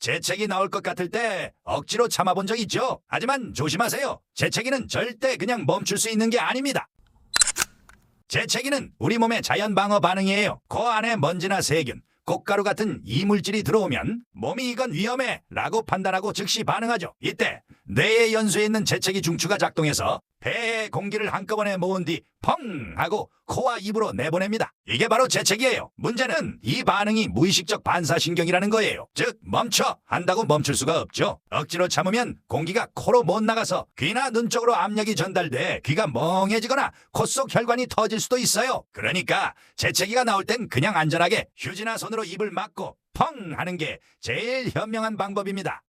재채기 나올 것 같을 때 억지로 참아본 적 있죠? 하지만 조심하세요. 재채기는 절대 그냥 멈출 수 있는 게 아닙니다. 재채기는 우리 몸의 자연 방어 반응이에요. 코 안에 먼지나 세균, 꽃가루 같은 이물질이 들어오면 몸이 이건 위험해 라고 판단하고 즉시 반응하죠. 이때 뇌의 연수에 있는 재채기 중추가 작동해서 폐에 공기를 한꺼번에 모은 뒤 펑 하고 코와 입으로 내보냅니다. 이게 바로 재채기예요. 문제는 이 반응이 무의식적 반사신경이라는 거예요. 즉 멈춰 한다고 멈출 수가 없죠. 억지로 참으면 공기가 코로 못 나가서 귀나 눈 쪽으로 압력이 전달돼 귀가 멍해지거나 코 속 혈관이 터질 수도 있어요. 그러니까 재채기가 나올 땐 그냥 안전하게 휴지나 손으로 입을 막고 펑 하는 게 제일 현명한 방법입니다.